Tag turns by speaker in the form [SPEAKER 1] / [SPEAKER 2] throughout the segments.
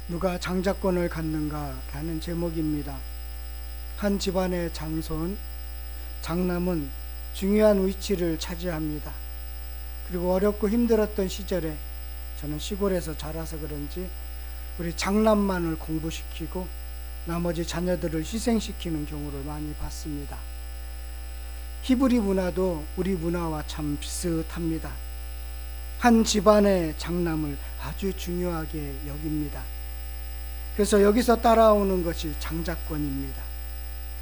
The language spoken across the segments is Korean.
[SPEAKER 1] 누가 장자권을 갖는가 라는 제목입니다. 한 집안의 장손, 장남은 중요한 위치를 차지합니다. 그리고 어렵고 힘들었던 시절에 저는 시골에서 자라서 그런지 우리 장남만을 공부시키고 나머지 자녀들을 희생시키는 경우를 많이 봤습니다. 히브리 문화도 우리 문화와 참 비슷합니다. 한 집안의 장남을 아주 중요하게 여깁니다. 그래서 여기서 따라오는 것이 장자권입니다.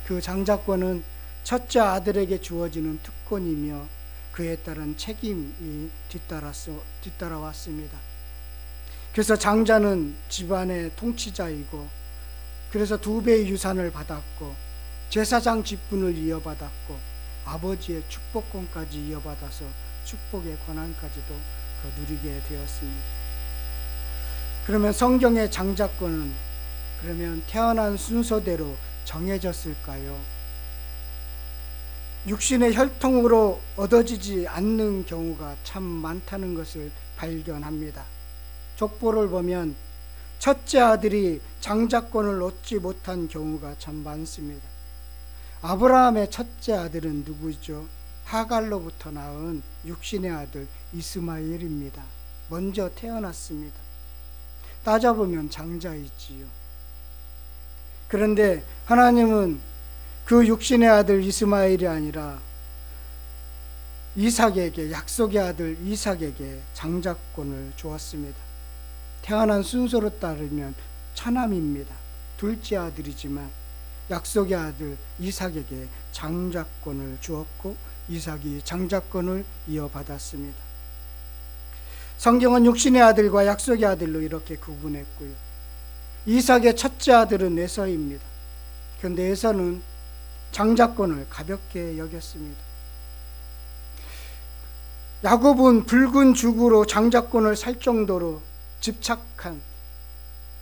[SPEAKER 1] 그 장자권은 첫째 아들에게 주어지는 특권이며 그에 따른 책임이 뒤따라왔습니다. 그래서 장자는 집안의 통치자이고, 그래서 2배의 유산을 받았고, 제사장 직분을 이어받았고, 아버지의 축복권까지 이어받아서 축복의 권한까지도 누리게 되었습니다. 그러면 성경의 장자권은 그러면 태어난 순서대로 정해졌을까요? 육신의 혈통으로 얻어지지 않는 경우가 참 많다는 것을 발견합니다. 족보를 보면 첫째 아들이 장자권을 얻지 못한 경우가 참 많습니다. 아브라함의 첫째 아들은 누구죠? 하갈로부터 낳은 육신의 아들 이스마엘입니다. 먼저 태어났습니다. 따져보면 장자이지요. 그런데 하나님은 그 육신의 아들 이스마엘이 아니라 이삭에게, 약속의 아들 이삭에게 장자권을 주었습니다. 태어난 순서로 따르면 차남입니다. 둘째 아들이지만 약속의 아들 이삭에게 장자권을 주었고 이삭이 장자권을 이어받았습니다. 성경은 육신의 아들과 약속의 아들로 이렇게 구분했고요. 이삭의 첫째 아들은 에서입니다. 그런데 에서는 장자권을 가볍게 여겼습니다. 야곱은 붉은 죽으로 장자권을 살 정도로 집착한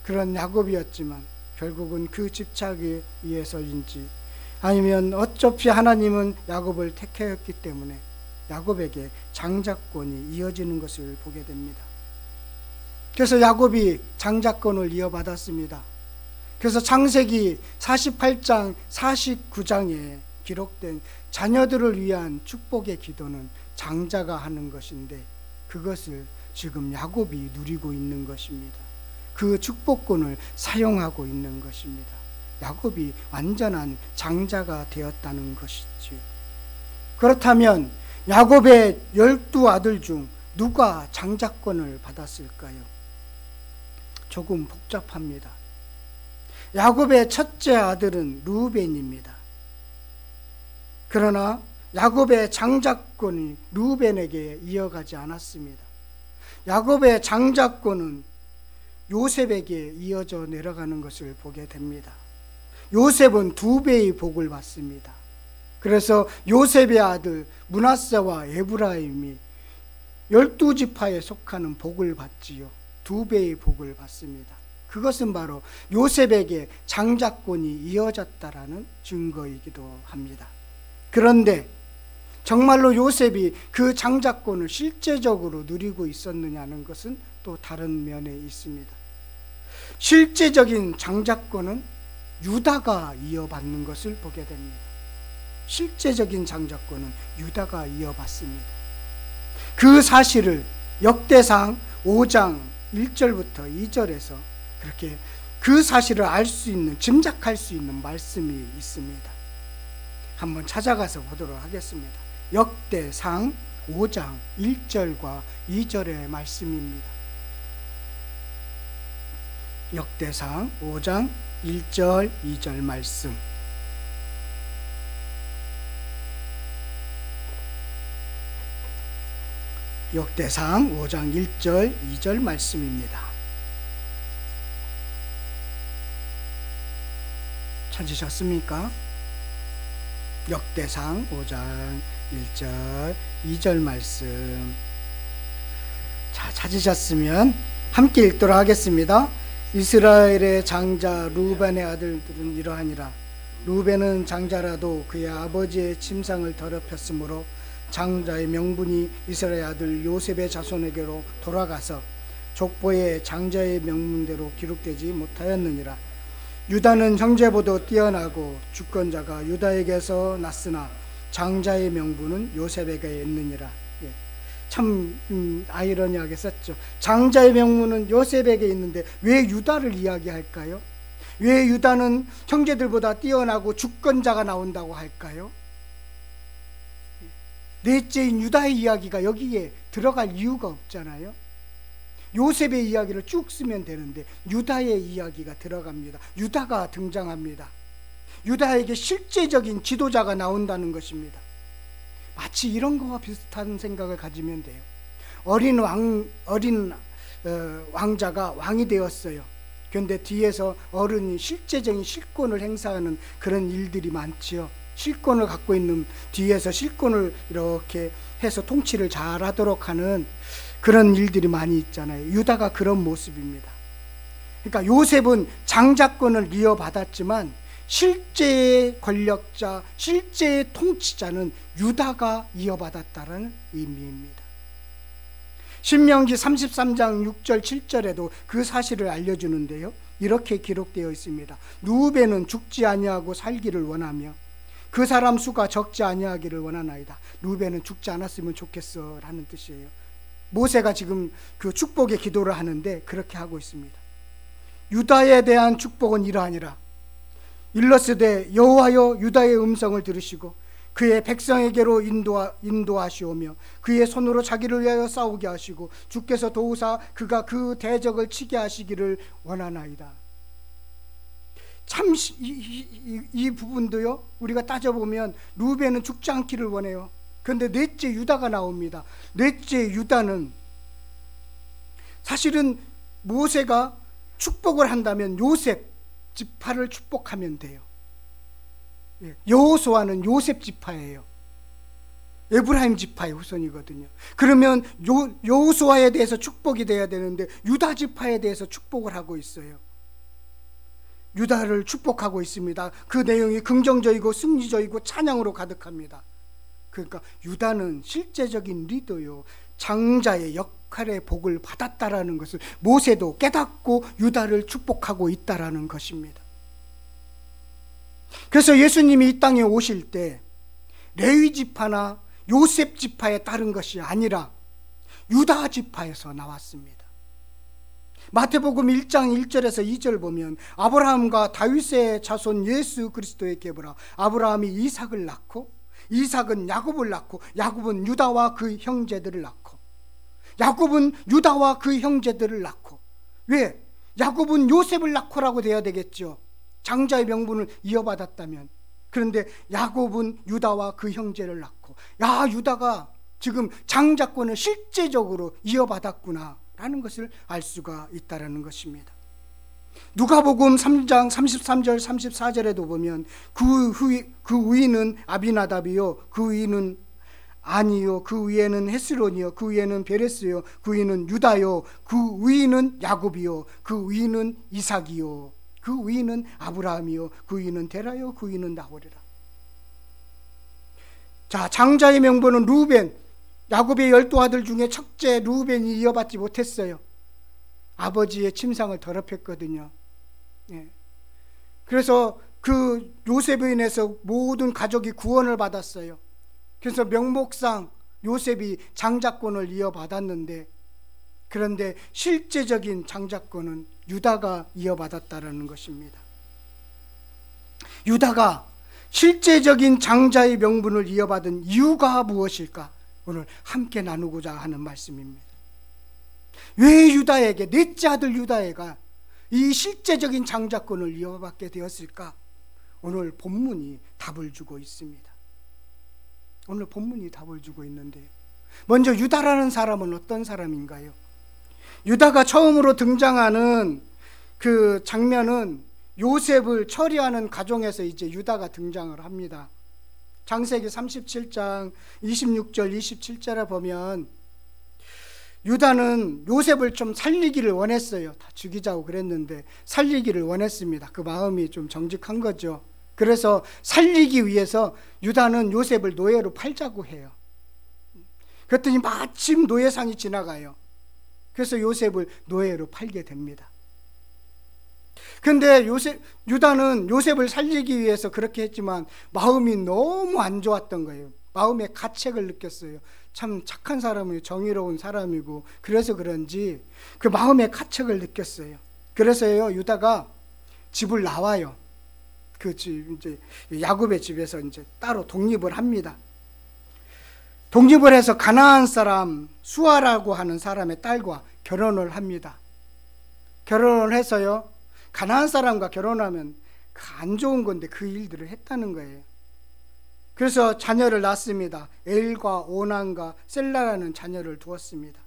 [SPEAKER 1] 그런 야곱이었지만 결국은 그 집착에 의해서인지 아니면 어차피 하나님은 야곱을 택하였기 때문에 야곱에게 장자권이 이어지는 것을 보게 됩니다. 그래서 야곱이 장자권을 이어받았습니다. 그래서 창세기 48장 49장에 기록된 자녀들을 위한 축복의 기도는 장자가 하는 것인데 그것을 지금 야곱이 누리고 있는 것입니다. 그 축복권을 사용하고 있는 것입니다. 야곱이 완전한 장자가 되었다는 것이지요. 그렇다면 야곱의 12아들 중 누가 장자권을 받았을까요? 조금 복잡합니다. 야곱의 첫째 아들은 르우벤입니다. 그러나 야곱의 장자권이 르우벤에게 이어가지 않았습니다. 야곱의 장자권은 요셉에게 이어져 내려가는 것을 보게 됩니다. 요셉은 2배의 복을 받습니다. 그래서 요셉의 아들 므낫세와 에브라임이 12지파에 속하는 복을 받지요. 2배의 복을 받습니다. 그것은 바로 요셉에게 장자권이 이어졌다라는 증거이기도 합니다. 그런데 정말로 요셉이 그 장자권을 실제적으로 누리고 있었느냐는 것은 또 다른 면에 있습니다. 실제적인 장자권은 유다가 이어받는 것을 보게 됩니다. 실제적인 장자권은 유다가 이어받습니다. 그 사실을 역대상 5장 1절부터 2절에서 그렇게 그 사실을 알 수 있는, 짐작할 수 있는 말씀이 있습니다. 한번 찾아가서 보도록 하겠습니다. 역대상 5장 1절과 2절의 말씀입니다. 역대상 5장 1절 2절 말씀. 역대상 5장 1절 2절 말씀입니다. 찾으셨습니까? 역대상 5장 1절 2절 말씀. 자, 찾으셨으면 함께 읽도록 하겠습니다. 이스라엘의 장자 르우벤의 아들들은 이러하니라. 르우벤은 장자라도 그의 아버지의 침상을 더럽혔으므로 장자의 명분이 이스라엘 아들 요셉의 자손에게로 돌아가서 족보의 장자의 명문대로 기록되지 못하였느니라. 유다는 형제보다 뛰어나고 주권자가 유다에게서 났으나 장자의 명분은 요셉에게 있느니라. 참 아이러니하게 썼죠. 장자의 명분은 요셉에게 있는데 왜 유다를 이야기할까요? 왜 유다는 형제들보다 뛰어나고 주권자가 나온다고 할까요? 넷째인 유다의 이야기가 여기에 들어갈 이유가 없잖아요. 요셉의 이야기를 쭉 쓰면 되는데 유다의 이야기가 들어갑니다. 유다가 등장합니다. 유다에게 실제적인 지도자가 나온다는 것입니다. 마치 이런 거와 비슷한 생각을 가지면 돼요. 어린 왕자가 왕이 되었어요. 그런데 뒤에서 어른이 실제적인 실권을 행사하는 그런 일들이 많지요. 실권을 갖고 있는 뒤에서 실권을 이렇게 해서 통치를 잘하도록 하는 그런 일들이 많이 있잖아요. 유다가 그런 모습입니다. 그러니까 요셉은 장자권을 이어받았지만 실제의 권력자, 실제의 통치자는 유다가 이어받았다는 의미입니다. 신명기 33장 6절 7절에도 그 사실을 알려주는데요. 이렇게 기록되어 있습니다. 루벤은 죽지 아니하고 살기를 원하며 그 사람 수가 적지 아니하기를 원하나이다. 루벤은 죽지 않았으면 좋겠어 라는 뜻이에요. 모세가 지금 그 축복의 기도를 하는데 그렇게 하고 있습니다. 유다에 대한 축복은 이러하니라. 일러스되 여호와여 유다의 음성을 들으시고 그의 백성에게로 인도하시오며 그의 손으로 자기를 위하여 싸우게 하시고 주께서 도우사 그가 그 대적을 치게 하시기를 원하나이다. 참 이 부분도요, 우리가 따져보면 루벤은 죽지 않기를 원해요. 그런데 넷째 유다가 나옵니다. 넷째 유다는 사실은 모세가 축복을 한다면 요셉 지파를 축복하면 돼요. 여호수아는 요셉 지파예요. 에브라임 지파의 후손이거든요. 그러면 여호수아에 대해서 축복이 돼야 되는데 유다 지파에 대해서 축복을 하고 있어요. 유다를 축복하고 있습니다. 그 내용이 긍정적이고 승리적이고 찬양으로 가득합니다. 그러니까 유다는 실제적인 리더요, 장자의 역할의 복을 받았다라는 것을 모세도 깨닫고 유다를 축복하고 있다라는 것입니다. 그래서 예수님이 이 땅에 오실 때 레위 지파나 요셉 지파에 따른 것이 아니라 유다 지파에서 나왔습니다. 마태복음 1장 1절에서 2절 보면 아브라함과 다윗의 자손 예수 그리스도의 계보라. 아브라함이 이삭을 낳고 이삭은 야곱을 낳고 야곱은 유다와 그 형제들을 낳고 야곱은 유다와 그 형제들을 낳고. 왜? 야곱은 요셉을 낳고라고 돼야 되겠죠. 장자의 명분을 이어받았다면. 그런데 야곱은 유다와 그 형제를 낳고, 야, 유다가 지금 장자권을 실제적으로 이어받았구나 라는 것을 알 수가 있다는 것입니다. 누가복음 3장 33절 34절에도 보면 그 위는 아비나답이요, 그 위는 아니요, 그 위에는 헤스론이요, 그 위에는 베레스요, 그 위는 유다요, 그 위는 야곱이요, 그 위는 이삭이요, 그 위는 아브라함이요, 그 위는 데라요, 그 위는 나홀이라. 자, 장자의 명분은 루벤, 야곱의 12아들 중에 첫째 루벤이 이어받지 못했어요. 아버지의 침상을 더럽혔거든요. 그래서 그 요셉에 인해서 모든 가족이 구원을 받았어요. 그래서 명목상 요셉이 장자권을 이어받았는데, 그런데 실제적인 장자권은 유다가 이어받았다라는 것입니다. 유다가 실제적인 장자의 명분을 이어받은 이유가 무엇일까? 오늘 함께 나누고자 하는 말씀입니다. 왜 유다에게, 넷째 아들 유다에가 이 실제적인 장자권을 이어받게 되었을까? 오늘 본문이 답을 주고 있습니다. 오늘 본문이 답을 주고 있는데요. 먼저 유다라는 사람은 어떤 사람인가요? 유다가 처음으로 등장하는 그 장면은 요셉을 처리하는 가정에서 이제 유다가 등장을 합니다. 창세기 37장 26절 27절에 보면 유다는 요셉을 좀 살리기를 원했어요. 다 죽이자고 그랬는데 살리기를 원했습니다. 그 마음이 좀 정직한 거죠. 그래서 살리기 위해서 유다는 요셉을 노예로 팔자고 해요. 그랬더니 마침 노예상이 지나가요. 그래서 요셉을 노예로 팔게 됩니다. 근데 유다는 요셉을 살리기 위해서 그렇게 했지만 마음이 너무 안 좋았던 거예요. 마음의 가책을 느꼈어요. 참 착한 사람이고 정의로운 사람이고, 그래서 그런지 그 마음의 가책을 느꼈어요. 그래서요, 유다가 집을 나와요. 그 집, 이제 야곱의 집에서 이제 따로 독립을 합니다. 독립을 해서 가나안 사람 수아라고 하는 사람의 딸과 결혼을 합니다. 결혼을 해서요, 가나안 사람과 결혼하면 안 좋은 건데 그 일들을 했다는 거예요. 그래서 자녀를 낳습니다. 엘과 오난과 셀라라는 자녀를 두었습니다.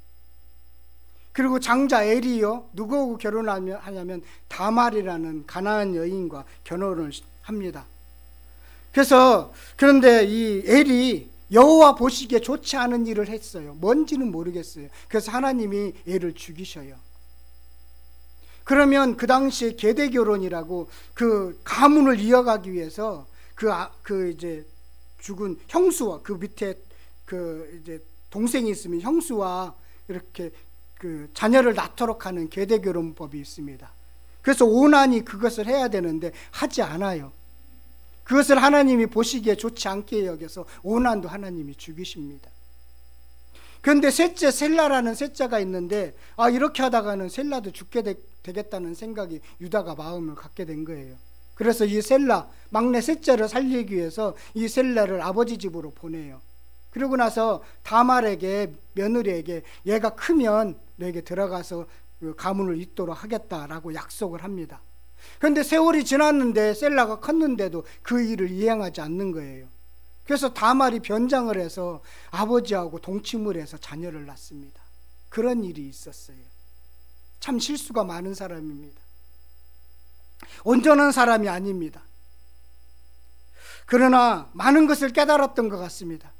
[SPEAKER 1] 그리고 장자 엘이요, 누구하고 결혼하냐면 다말이라는 가나안 여인과 결혼을 합니다. 그런데 이 엘이 여호와 보시기에 좋지 않은 일을 했어요. 뭔지는 모르겠어요. 그래서 하나님이 엘을 죽이셔요. 그러면 그 당시에 계대 결혼이라고 그 가문을 이어가기 위해서 이제 죽은 형수와 그 밑에 그 이제 동생이 있으면 형수와 이렇게 그 자녀를 낳도록 하는 계대 결혼법이 있습니다. 그래서 오난이 그것을 해야 되는데 하지 않아요. 그것을 하나님이 보시기에 좋지 않게 여겨서 오난도 하나님이 죽이십니다. 그런데 셋째 셀라라는 셋째가 있는데 이렇게 하다가는 셀라도 죽게 되겠다는 생각이 유다가 마음을 갖게 된 거예요. 그래서 이 셀라 막내 셋째를 살리기 위해서 이 셀라를 아버지 집으로 보내요. 그러고 나서 다말에게, 며느리에게 얘가 크면 너에게 들어가서 가문을 잇도록 하겠다라고 약속을 합니다. 그런데 세월이 지났는데 셀라가 컸는데도 그 일을 이행하지 않는 거예요. 그래서 다말이 변장을 해서 아버지하고 동침을 해서 자녀를 낳습니다. 그런 일이 있었어요. 참 실수가 많은 사람입니다. 온전한 사람이 아닙니다. 그러나 많은 것을 깨달았던 것 같습니다.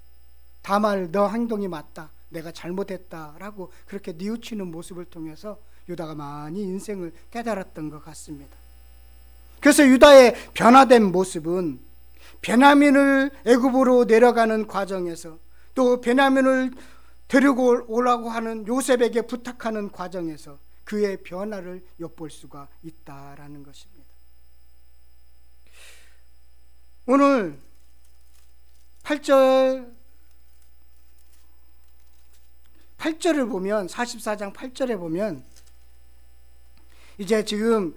[SPEAKER 1] 다말, 너 행동이 맞다, 내가 잘못했다라고 그렇게 뉘우치는 모습을 통해서 유다가 많이 인생을 깨달았던 것 같습니다. 그래서 유다의 변화된 모습은 베냐민을 애굽으로 내려가는 과정에서, 또 베냐민을 데리고 오라고 하는 요셉에게 부탁하는 과정에서 그의 변화를 엿볼 수가 있다라는 것입니다. 오늘 8절을 보면, 44장 8절에 보면 이제 지금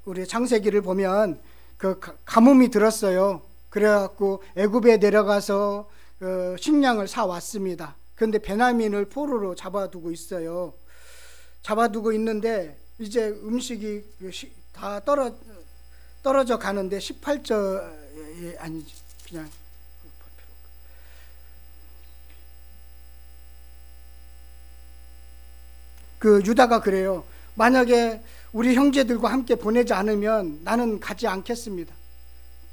[SPEAKER 1] 우리 창세기를 보면 그 가뭄이 들었어요. 그래갖고 애굽에 내려가서 식량을 사 왔습니다. 그런데 베냐민을 포로로 잡아두고 있어요. 잡아두고 있는데 이제 음식이 다 떨어져 가는데 18절에 아니지, 그냥 그 유다가 그래요. 만약에 우리 형제들과 함께 보내지 않으면 나는 가지 않겠습니다.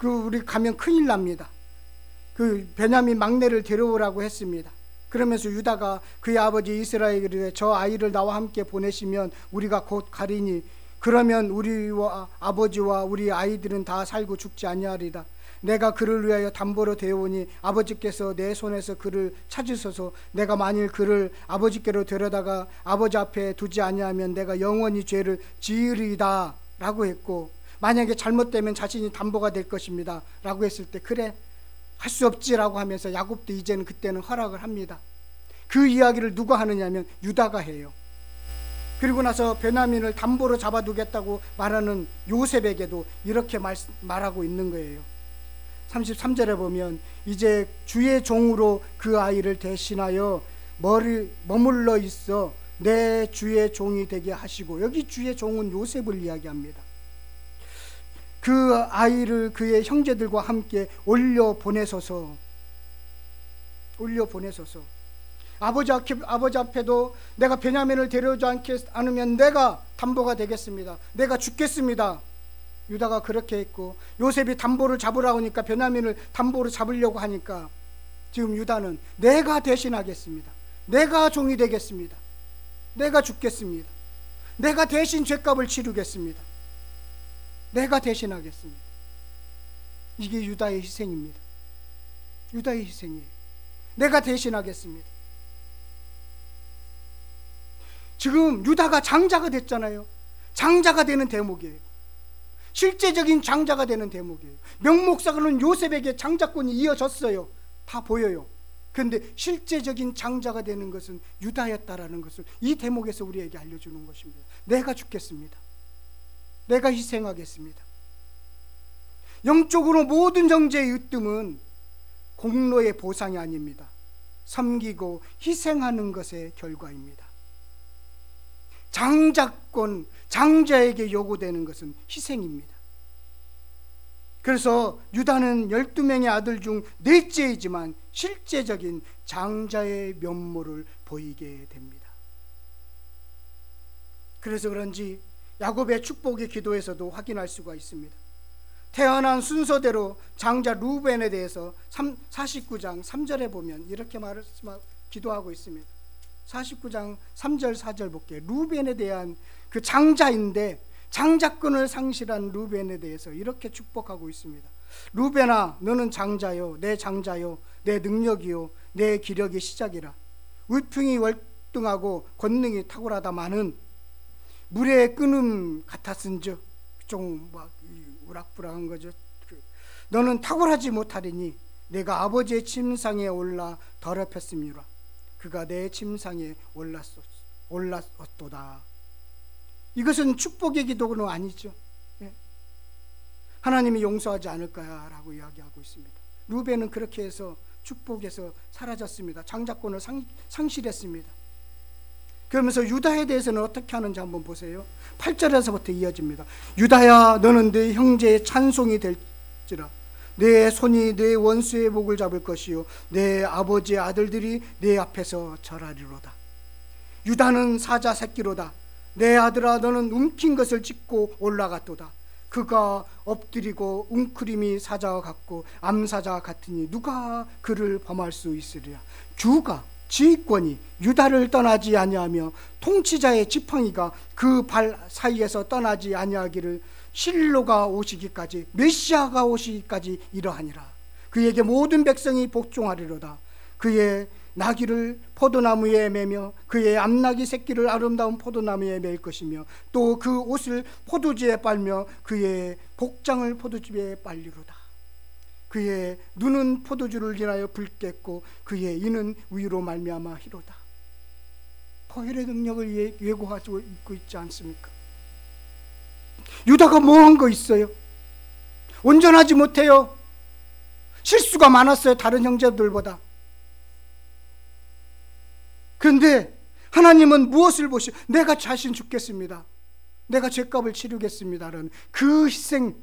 [SPEAKER 1] 우리 가면 큰일 납니다. 그 베냐민 막내를 데려오라고 했습니다. 그러면서 유다가 그의 아버지 이스라엘에게 저 아이를 나와 함께 보내시면 우리가 곧 가리니 그러면 우리와 아버지와 우리 아이들은 다 살고 죽지 아니하리다. 내가 그를 위하여 담보로 데려오니 아버지께서 내 손에서 그를 찾으소서. 내가 만일 그를 아버지께로 데려다가 아버지 앞에 두지 아니하면 내가 영원히 죄를 지으리다 라고 했고, 만약에 잘못되면 자신이 담보가 될 것입니다 라고 했을 때 그래, 할 수 없지라고 하면서 야곱도 이제는 그때는 허락을 합니다. 그 이야기를 누가 하느냐면 유다가 해요. 그리고 나서 베냐민을 담보로 잡아두겠다고 말하는 요셉에게도 이렇게 말하고 있는 거예요. 33절에 보면 이제 주의 종으로 그 아이를 대신하여 머물러 있어 내 주의 종이 되게 하시고, 여기 주의 종은 요셉을 이야기합니다. 그 아이를 그의 형제들과 함께 올려 보내소서. 아버지 앞에도 내가 베냐민을 데려오지 않으면 내가 담보가 되겠습니다. 내가 죽겠습니다. 유다가 그렇게 했고, 요셉이 담보를 잡으라고 하니까, 베냐민을 담보로 잡으려고 하니까 지금 유다는 내가 대신하겠습니다. 내가 종이 되겠습니다. 내가 죽겠습니다. 내가 대신 죄값을 치르겠습니다. 내가 대신하겠습니다. 이게 유다의 희생입니다. 유다의 희생이에요. 내가 대신하겠습니다. 지금 유다가 장자가 됐잖아요. 장자가 되는 대목이에요. 실제적인 장자가 되는 대목이에요. 명목상으로는 요셉에게 장자권이 이어졌어요. 다 보여요. 그런데 실제적인 장자가 되는 것은 유다였다라는 것을 이 대목에서 우리에게 알려주는 것입니다. 내가 죽겠습니다. 내가 희생하겠습니다. 영적으로 모든 정죄의 으뜸은 공로의 보상이 아닙니다. 섬기고 희생하는 것의 결과입니다. 장자권, 장자에게 요구되는 것은 희생입니다. 그래서 유다는 12명의 아들 중 넷째이지만 실제적인 장자의 면모를 보이게 됩니다. 그래서 그런지 야곱의 축복의 기도에서도 확인할 수가 있습니다. 태어난 순서대로 장자 루벤에 대해서 49장 3절에 보면 이렇게 기도하고 있습니다. 49장 3절 4절 볼게요. 루벤에 대한 그 장자인데 장자권을 상실한 루벤에 대해서 이렇게 축복하고 있습니다. 루벤아, 너는 장자요, 내 장자요, 내 능력이요, 내 기력의 시작이라. 울풍이 월등하고 권능이 탁월하다마는 물의 끓음 같았은즉, 좀 막 우락부락한 거죠. 너는 탁월하지 못하리니 내가 아버지의 침상에 올라 더럽혔음이라. 그가 내 침상에 올랐도다. 이것은 축복의 기도는 아니죠. 하나님이 용서하지 않을까라고 이야기하고 있습니다. 루벤은 그렇게 해서 축복에서 사라졌습니다. 장자권을 상실했습니다. 그러면서 유다에 대해서는 어떻게 하는지 한번 보세요. 8절에서부터 이어집니다. 유다야, 너는 네 형제의 찬송이 될지라. 내 손이 내 원수의 목을 잡을 것이요 내 아버지의 아들들이 내 앞에서 절하리로다. 유다는 사자 새끼로다. 내 아들아, 너는 움킨 것을 찢고 올라갔도다. 그가 엎드리고 웅크림이 사자와 같고 암사자와 같으니 누가 그를 범할 수 있으리라. 주가 지휘권이 유다를 떠나지 아니하며 통치자의 지팡이가 그 발 사이에서 떠나지 아니하기를 실로가 오시기까지, 메시아가 오시기까지 이러하니라. 그에게 모든 백성이 복종하리로다. 그의 나귀를 포도나무에 매며 그의 암나귀 새끼를 아름다운 포도나무에 맬 것이며 또 그 옷을 포도주에 빨며 그의 복장을 포도주에 빨리로다. 그의 눈은 포도주를 인하여 붉겠고 그의 이는 위로 말미암아 희로다. 포혈의 능력을 예고하고 있고 있지 않습니까? 유다가 뭐 한 거 있어요? 온전하지 못해요. 실수가 많았어요. 다른 형제들보다. 그런데 하나님은 무엇을 보시오? 내가 자신 죽겠습니다. 내가 죄값을 치르겠습니다라는 그 희생,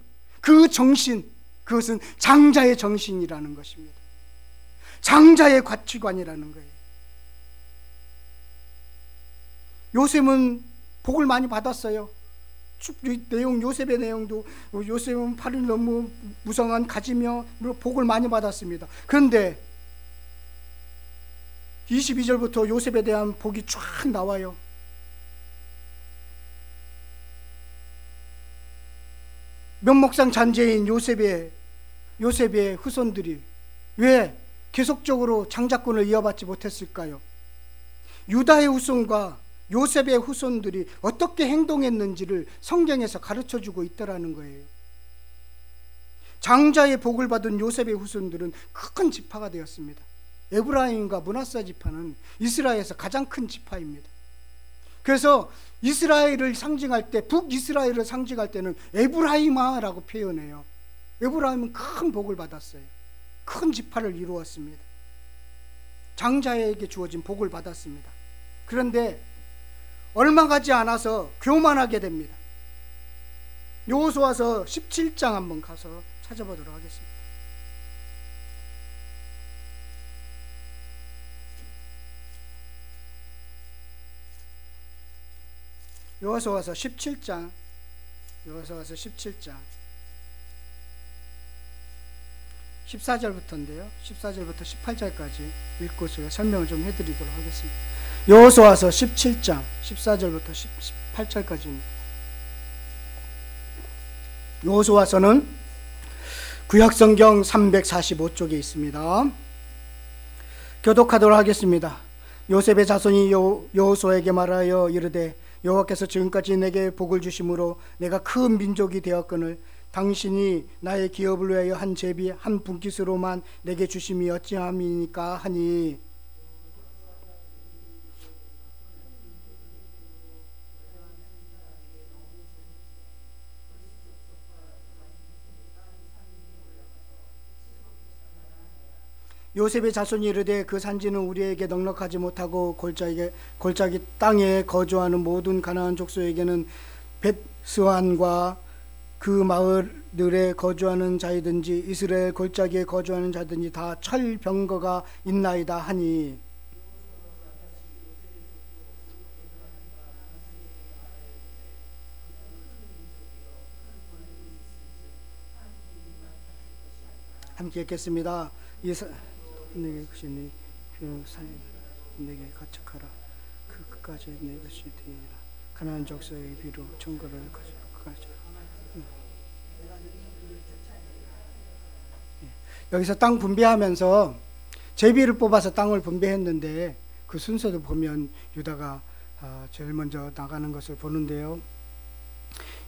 [SPEAKER 1] 그 정신, 그것은 장자의 정신이라는 것입니다. 장자의 가치관이라는 거예요. 요셉은 복을 많이 받았어요. 요셉의 내용도 요셉은 팔을 너무 무성한 가지며 복을 많이 받았습니다. 그런데 22절부터 요셉에 대한 복이 쫙 나와요. 면목상 잔재인 요셉의 후손들이 왜 계속적으로 장자권을 이어받지 못했을까요? 유다의 후손과 요셉의 후손들이 어떻게 행동했는지를 성경에서 가르쳐주고 있다라는 거예요. 장자의 복을 받은 요셉의 후손들은 큰 지파가 되었습니다. 에브라임과 므낫세 지파는 이스라엘에서 가장 큰 지파입니다. 그래서 이스라엘을 상징할 때, 북이스라엘을 상징할 때는 에브라임아라고 표현해요. 에브라임은 큰 복을 받았어요. 큰 지파를 이루었습니다. 장자에게 주어진 복을 받았습니다. 그런데 얼마 가지 않아서 교만하게 됩니다. 여호수아서 17장 한번 가서 찾아보도록 하겠습니다. 여호수아서 17장 14절부터인데요 14절부터 18절까지 읽고 제가 설명을 좀 해드리도록 하겠습니다. 여호수아서 17장 14절부터 18절까지입니다. 여호수아서는 구약성경 345쪽에 있습니다. 교독하도록 하겠습니다. 요셉의 자손이 여호수아에게 말하여 이르되 여호와께서 지금까지 내게 복을 주심으로 내가 큰 민족이 되었거늘 당신이 나의 기업을 위하여 한 제비 한 분깃으로만 내게 주심이 어찌함이니까 하니 요셉의 자손이 이르되 그 산지는 우리에게 넉넉하지 못하고 골짜기 땅에 거주하는 모든 가나안 족속에게는 벳스완과 그 마을들에 거주하는 자이든지 이스라엘 골짜기에 거주하는 자든지 다 철병거가 있나이다 하니 함께 읽겠습니다. 내게 것이 네 살 내게 가책하라. 그까지 내 것이 되리라. 가나안 족속의 비로 증거를 가져. 여기서 땅 분배하면서 제비를 뽑아서 땅을 분배했는데 그 순서도 보면 유다가 제일 먼저 나가는 것을 보는데요.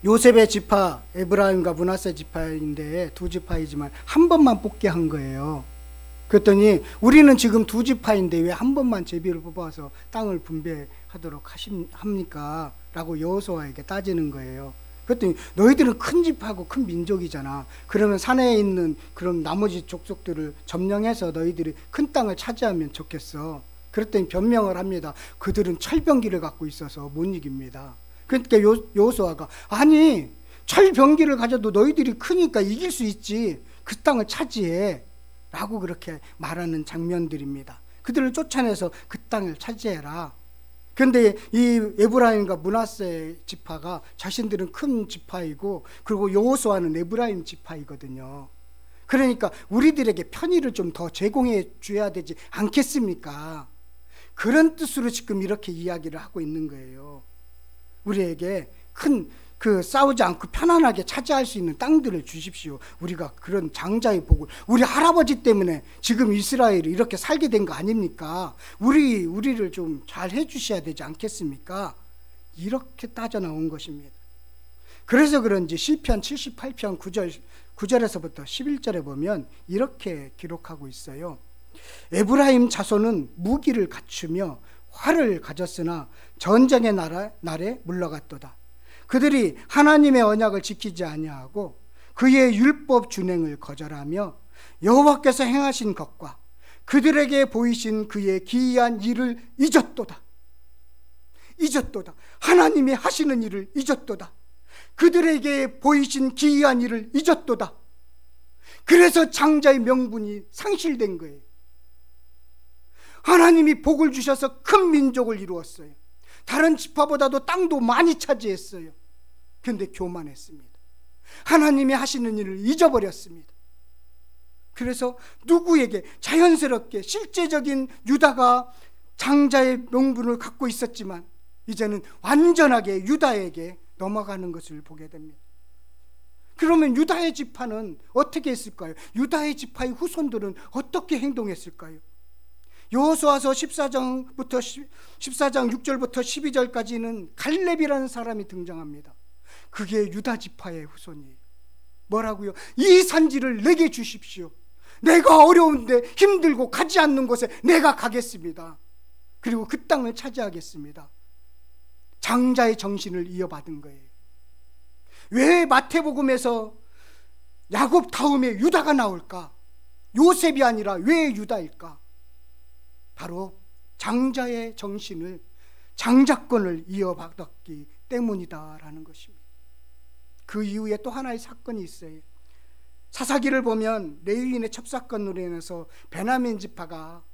[SPEAKER 1] 요셉의 지파 에브라임과 므낫세 지파인데 두 지파이지만 한 번만 뽑게 한 거예요. 그랬더니 우리는 지금 두 지파인데 왜 한 번만 제비를 뽑아서 땅을 분배하도록 합니까? 라고 여호수아에게 따지는 거예요. 그랬더니 너희들은 큰 지파고 큰 민족이잖아. 그러면 산에 있는 그런 나머지 족속들을 점령해서 너희들이 큰 땅을 차지하면 좋겠어. 그랬더니 변명을 합니다. 그들은 철병기를 갖고 있어서 못 이깁니다. 그러니까 여호수아가 아니 철병기를 가져도 너희들이 크니까 이길 수 있지. 그 땅을 차지해. 라고 그렇게 말하는 장면들입니다. 그들을 쫓아내서 그 땅을 차지해라. 그런데 이 에브라임과 므낫세 지파가 자신들은 큰 지파이고 그리고 여호수아는 에브라임 지파이거든요. 그러니까 우리들에게 편의를 좀 더 제공해 줘야 되지 않겠습니까? 그런 뜻으로 지금 이렇게 이야기를 하고 있는 거예요. 우리에게 싸우지 않고 편안하게 차지할 수 있는 땅들을 주십시오. 우리가 그런 장자의 복을, 우리 할아버지 때문에 지금 이스라엘이 이렇게 살게 된 거 아닙니까? 우리를 좀 잘 해주셔야 되지 않겠습니까? 이렇게 따져 나온 것입니다. 그래서 그런지 시편 78편 9절에서부터 11절에 보면 이렇게 기록하고 있어요. 에브라임 자손은 무기를 갖추며 활을 가졌으나 전쟁의 날에 물러갔도다. 그들이 하나님의 언약을 지키지 아니하고 그의 율법 준행을 거절하며 여호와께서 행하신 것과 그들에게 보이신 그의 기이한 일을 잊었도다. 하나님이 하시는 일을 잊었도다. 그들에게 보이신 기이한 일을 잊었도다. 그래서 장자의 명분이 상실된 거예요. 하나님이 복을 주셔서 큰 민족을 이루었어요. 다른 지파보다도 땅도 많이 차지했어요. 그런데 교만했습니다. 하나님이 하시는 일을 잊어버렸습니다. 그래서 누구에게 자연스럽게 실제적인 유다가 장자의 명분을 갖고 있었지만 이제는 완전하게 유다에게 넘어가는 것을 보게 됩니다. 그러면 유다의 지파는 어떻게 했을까요? 유다의 지파의 후손들은 어떻게 행동했을까요? 여호수아서 14장 6절부터 12절까지는 갈렙이라는 사람이 등장합니다. 그게 유다 지파의 후손이에요. 뭐라고요? 이 산지를 내게 주십시오. 내가 어려운데 힘들고 가지 않는 곳에 내가 가겠습니다. 그리고 그 땅을 차지하겠습니다. 장자의 정신을 이어받은 거예요. 왜 마태복음에서 야곱 다음에 유다가 나올까? 요셉이 아니라 왜 유다일까? 바로 장자의 정신을, 장자권을 이어받았기 때문이다라는 것입니다. 그 이후에 또 하나의 사건이 있어요. 사사기를 보면 레위인의 첩사건으로 인해서 베냐민 지파가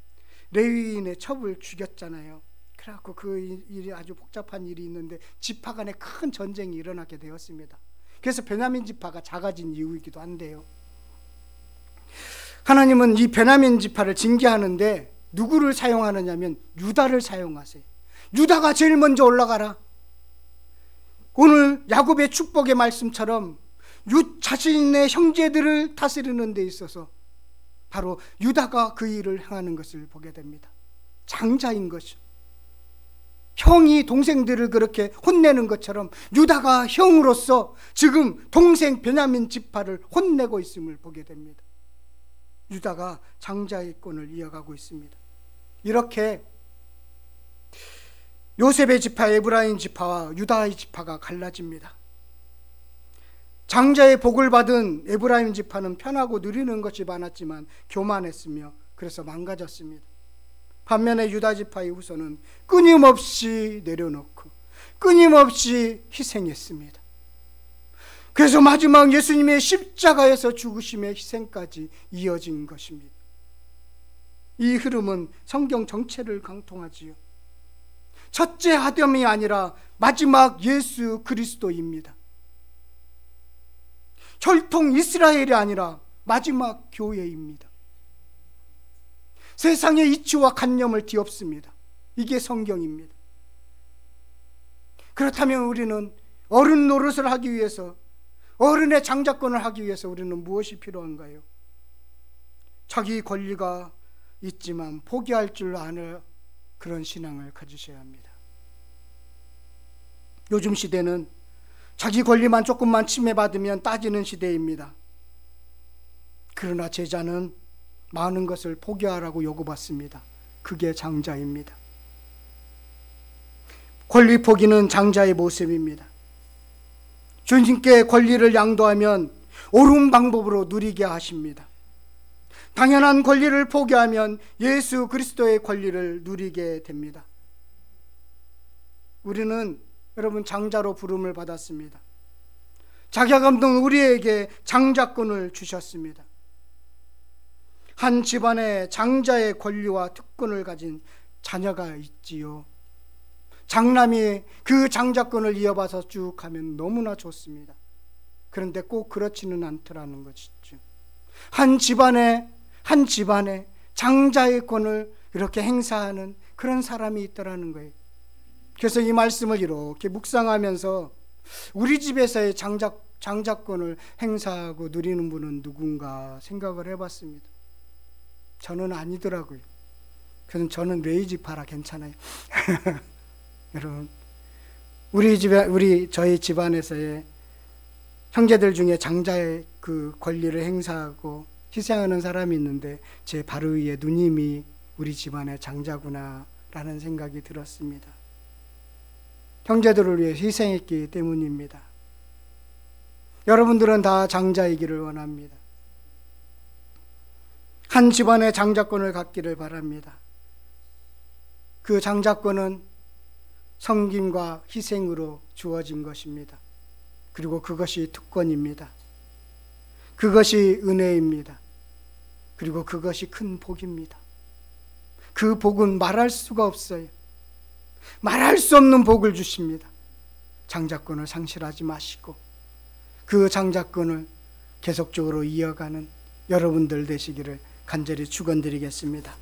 [SPEAKER 1] 레위인의 첩을 죽였잖아요. 그래갖고 그 일이 아주 복잡한 일이 있는데 지파 간에 큰 전쟁이 일어나게 되었습니다. 그래서 베냐민 지파가 작아진 이유이기도 한데요. 하나님은 이 베냐민 지파를 징계하는데 누구를 사용하느냐면 유다를 사용하세요. 유다가 제일 먼저 올라가라. 오늘 야곱의 축복의 말씀처럼 자신의 형제들을 다스리는 데 있어서 바로 유다가 그 일을 행하는 것을 보게 됩니다. 장자인 것이죠. 형이 동생들을 그렇게 혼내는 것처럼 유다가 형으로서 지금 동생 베냐민 지파를 혼내고 있음을 보게 됩니다. 유다가 장자의 권을 이어가고 있습니다. 이렇게 요셉의 지파, 에브라임 지파와 유다의 지파가 갈라집니다. 장자의 복을 받은 에브라임 지파는 편하고 누리는 것이 많았지만 교만했으며 그래서 망가졌습니다. 반면에 유다 지파의 후손은 끊임없이 내려놓고 끊임없이 희생했습니다. 그래서 마지막 예수님의 십자가에서 죽으심의 희생까지 이어진 것입니다. 이 흐름은 성경 전체를 강통하지요. 첫째 아담이 아니라 마지막 예수 그리스도입니다. 혈통 이스라엘이 아니라 마지막 교회입니다. 세상의 이치와 관념을 뒤엎습니다. 이게 성경입니다. 그렇다면 우리는 어른 노릇을 하기 위해서, 어른의 장자권을 하기 위해서 우리는 무엇이 필요한가요? 자기 권리가 있지만 포기할 줄 아는 그런 신앙을 가지셔야 합니다. 요즘 시대는 자기 권리만 조금만 침해받으면 따지는 시대입니다. 그러나 제자는 많은 것을 포기하라고 요구받습니다. 그게 장자입니다. 권리 포기는 장자의 모습입니다. 주님께 권리를 양도하면 옳은 방법으로 누리게 하십니다. 당연한 권리를 포기하면 예수 그리스도의 권리를 누리게 됩니다. 우리는 여러분 장자로 부름을 받았습니다. 자격 없는 우리에게 장자권을 주셨습니다. 한 집안에 장자의 권리와 특권을 가진 자녀가 있지요. 장남이 그 장자권을 이어받아서 쭉 가면 너무나 좋습니다. 그런데 꼭 그렇지는 않더라는 것이죠. 한 집안에 장자의 권을 이렇게 행사하는 그런 사람이 있더라는 거예요. 그래서 이 말씀을 이렇게 묵상하면서 우리 집에서의 장자권을 행사하고 누리는 분은 누군가 생각을 해봤습니다. 저는 아니더라고요. 그래서 저는 레이지파라 괜찮아요. 여러분, 저희 집안에서의 형제들 중에 장자의 그 권리를 행사하고 희생하는 사람이 있는데 제 바로 위에 누님이 우리 집안의 장자구나 라는 생각이 들었습니다. 형제들을 위해 희생했기 때문입니다. 여러분들은 다 장자이기를 원합니다. 한 집안의 장자권을 갖기를 바랍니다. 그 장자권은 섬김과 희생으로 주어진 것입니다. 그리고 그것이 특권입니다. 그것이 은혜입니다. 그리고 그것이 큰 복입니다. 그 복은 말할 수가 없어요. 말할 수 없는 복을 주십니다. 장자권을 상실하지 마시고 그 장자권을 계속적으로 이어가는 여러분들 되시기를 간절히 축원드리겠습니다.